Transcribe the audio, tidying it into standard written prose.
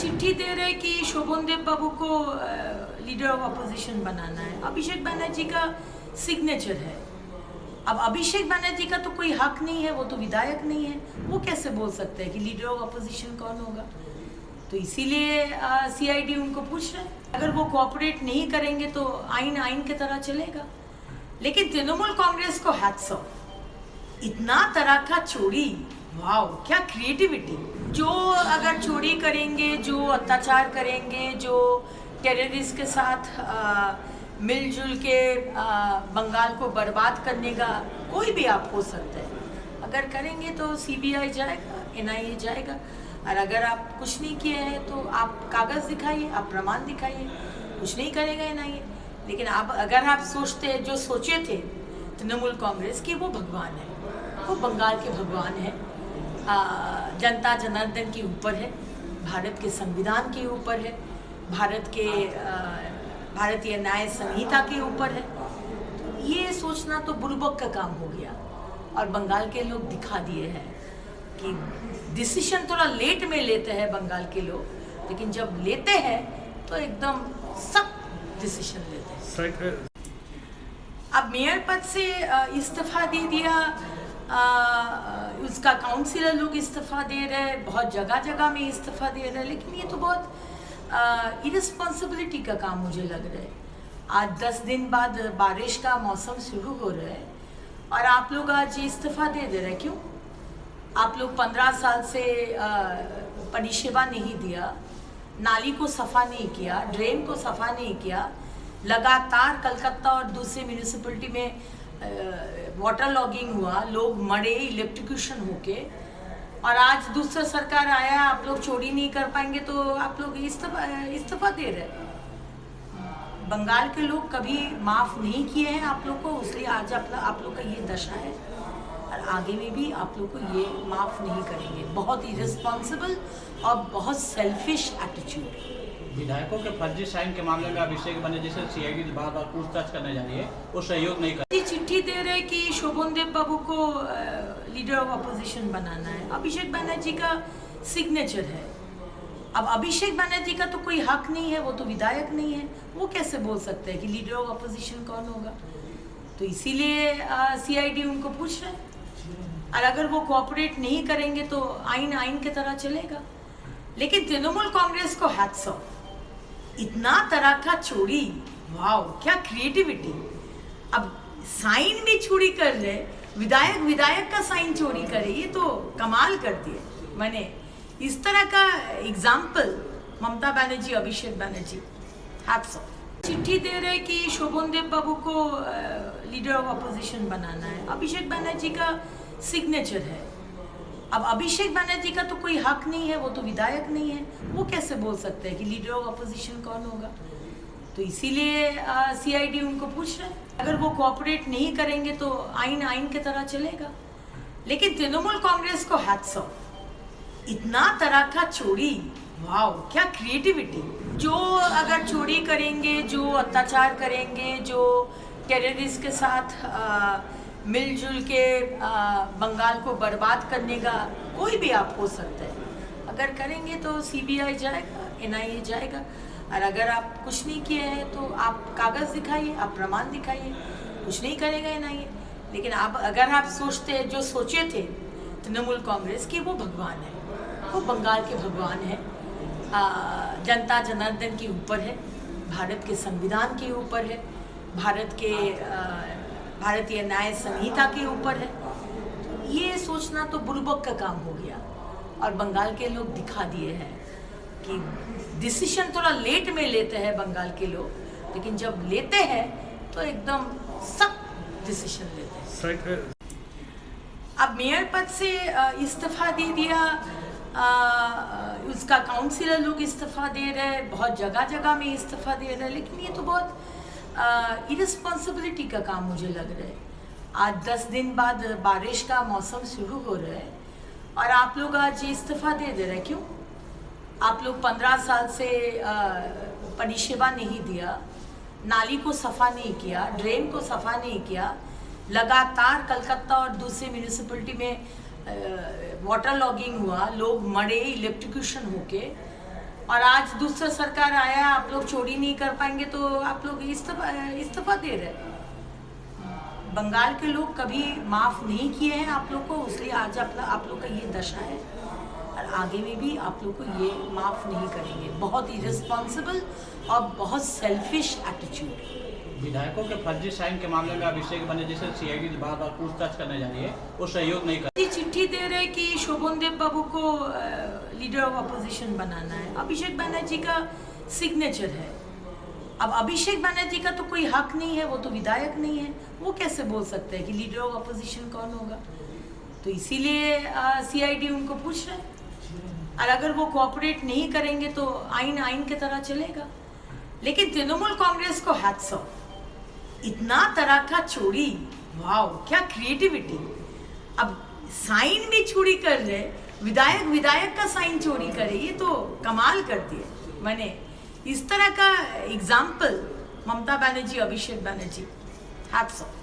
चिट्ठी दे रहे कि शोभन देव बाबू को लीडर ऑफ अपोजिशन बनाना है। अभिषेक बनर्जी का सिग्नेचर है। अब अभिषेक बनर्जी का तो कोई हक नहीं है, वो तो विधायक नहीं है, वो कैसे बोल सकते हैं कि लीडर ऑफ अपोजिशन कौन होगा। तो इसीलिए सीआईडी उनको पूछ रहे हैं। अगर वो कोऑपरेट नहीं करेंगे तो आइन आइन की तरह चलेगा। लेकिन तृणमूल कांग्रेस को हैट्स ऑफ, इतना तरह का चोरी, वाओ क्या क्रिएटिविटी। जो अगर चोरी करेंगे, जो अत्याचार करेंगे, जो टेररिस्ट के साथ मिलजुल के बंगाल को बर्बाद करने का कोई भी आप हो सकता है। अगर करेंगे तो सीबीआई जाएगा, एनआईए जाएगा। और अगर आप कुछ नहीं किए हैं तो आप कागज़ दिखाइए, आप प्रमाण दिखाइए। कुछ नहीं करेगा एनआईए। लेकिन आप अगर आप सोचते हैं, जो सोचे थे तृणमूल कांग्रेस की, वो भगवान है, वो बंगाल के भगवान है, जनता जनार्दन के ऊपर है, भारत के संविधान के ऊपर है, भारतीय न्याय संहिता के ऊपर है। तो ये सोचना तो बुड़बक का काम हो गया। और बंगाल के लोग दिखा दिए हैं कि डिसीजन थोड़ा लेट में लेते हैं बंगाल के लोग, लेकिन जब लेते हैं तो एकदम सख्त डिसीजन लेते हैं। अब मेयर पद से इस्तीफा दे दिया, उसका काउंसिलर लोग इस्तीफा दे रहे हैं, बहुत जगह जगह में इस्तीफा दे रहे हैं। लेकिन ये तो बहुत इरिस्पॉन्सिबिलिटी का काम मुझे लग रहा है। आज 10 दिन बाद बारिश का मौसम शुरू हो रहा है और आप लोग आज इस्तीफा दे रहे हैं। क्यों? आप लोग 15 साल से परिसेवा नहीं दिया, नाली को सफ़ा नहीं किया, ड्रेन को सफ़ा नहीं किया। लगातार कलकत्ता और दूसरे म्यूनिसिपैलिटी में वाटर लॉगिंग हुआ, लोग मरे इलेक्ट्रिक्यूशन होके। और आज दूसरा सरकार आया, आप लोग चोरी नहीं कर पाएंगे तो आप लोग इस्तीफा दे रहे। बंगाल के लोग कभी माफ़ नहीं किए हैं आप लोग को, इसलिए आज आप लोग का ये दशा है। और आगे में भी आप लोग को ये माफ़ नहीं करेंगे। बहुत इरिस्पॉन्सिबल और बहुत सेल्फिश एटीट्यूड। विधायकों के फर्जी साइन के मामले में अभिषेक बनर्जी से सीआईडी बार बार पूछताछ करने जा रही है, वो सहयोग नहीं कर। चिट्ठी दे रहे कि शोभन देव बाबू को लीडर ऑफ अपोजिशन बनाना है। अभिषेक बनर्जी का सिग्नेचर है। अब अभिषेक बनर्जी का तो कोई हक नहीं है, वो तो विधायक नहीं है, वो कैसे बोल सकते हैं कि लीडर ऑफ अपोजिशन कौन होगा। तो इसीलिए सीआईडी उनको पूछ रहे हैं। और अगर वो कोऑपरेट नहीं करेंगे तो आइन आइन की तरह चलेगा। लेकिन तृणमूल कांग्रेस को हैट्स ऑफ, इतना तरह का चोरी, वाओ क्या क्रिएटिविटी। अब साइन भी चोरी कर रहे, विधायक का साइन चोरी करे, ये तो कमाल कर दिए। मैंने इस तरह का example Mamata Banerjee, Abhishek Banerjee, hats off. चिट्ठी दे रहे कि शोभन देव बाबू को लीडर ऑफ अपोजिशन बनाना है। अभिषेक बनर्जी का सिग्नेचर है। अब अभिषेक बनर्जी का तो कोई हक नहीं है, वो तो विधायक नहीं है, वो कैसे बोल सकते हैं कि लीडर ऑफ अपोजिशन कौन होगा। तो इसीलिए सीआईडी उनको पूछ रहे हैं। अगर वो कोऑपरेट नहीं करेंगे तो आइन आइन की तरह चलेगा। लेकिन तृणमूल कांग्रेस को हैट्स ऑफ, इतना तरह का चोरी, वाओ क्या क्रिएटिविटी। जो अगर चोरी करेंगे, जो अत्याचार करेंगे, जो टेररिस्ट के साथ मिलजुल के बंगाल को बर्बाद करने का कोई भी आप हो सकता है। अगर करेंगे तो सीबीआई जाएगा, एनआईए जाएगा। और अगर आप कुछ नहीं किए हैं तो आप कागज़ दिखाइए, आप प्रमाण दिखाइए। कुछ नहीं करेगा एनआईए। लेकिन अगर आप सोचते हैं, जो सोचे थे तृणमूल कांग्रेस की, वो भगवान है, वो बंगाल के भगवान है, जनता जनार्दन के ऊपर है, भारत के संविधान के ऊपर है, भारतीय न्याय संहिता के ऊपर है। तो ये सोचना तो बुड़बक का काम हो गया। और बंगाल के लोग दिखा दिए हैं कि डिसीजन थोड़ा लेट में लेते हैं बंगाल के लोग, लेकिन जब लेते हैं तो एकदम सख्त डिसीजन लेते हैं। अब मेयर पद से इस्तीफा दे दिया, उसका काउंसिलर लोग इस्तीफा दे रहे हैं, बहुत जगह जगह में इस्तीफा दे रहे हैं। लेकिन ये तो बहुत इरिस्पॉन्सिबिलिटी का काम मुझे लग रहा है। आज 10 दिन बाद बारिश का मौसम शुरू हो रहा है और आप लोग आज इस्तीफा दे रहे हैं। क्यों? आप लोग 15 साल से परिसेवा नहीं दिया, नाली को सफ़ा नहीं किया, ड्रेन को सफ़ा नहीं किया। लगातार कलकत्ता और दूसरे म्यूनिसिपैलिटी में वाटर लॉगिंग हुआ, लोग मरे इलेक्ट्रिक्यूशन होके। और आज दूसरा सरकार आया, आप लोग चोरी नहीं कर पाएंगे तो आप लोग इस्तीफा दे रहे हैं। बंगाल के लोग कभी माफ़ नहीं किए हैं आप लोग को, इसलिए आज आप लोग का ये दशा है और आगे में भी आप लोग को ये माफ़ नहीं करेंगे। बहुत इररिस्पॉन्सिबल और बहुत सेल्फिश एटीट्यूड। विधायकों के फर्जी साइन के मामले में अभिषेक बनर्जी सीआईडी बार बार पूछताछ करने जा रही है, वो सहयोग नहीं कर चिट्ठी दे रहे कि शोभन देव बाबू को लीडर ऑफ अपोजिशन बनाना है। अभिषेक बनर्जी का सिग्नेचर है। अब अभिषेक बनर्जी का तो कोई हक नहीं है, वो तो विधायक नहीं है, वो कैसे बोल सकते हैं कि लीडर ऑफ अपोजिशन कौन होगा। तो इसीलिए सीआईडी उनको पूछ रहे हैं और अगर वो कोऑपरेट नहीं करेंगे तो आइन की तरह चलेगा। लेकिन तृणमूल कांग्रेस को हैट्स ऑफ, इतना तरह का चोरी, वाओ क्या क्रिएटिविटी। अब साइन भी चोरी कर रहे, विधायक का साइन चोरी करे, ये तो कमाल कर दिए। मैंने इस तरह का example Mamata Banerjee, Abhishek Banerjee, hats off.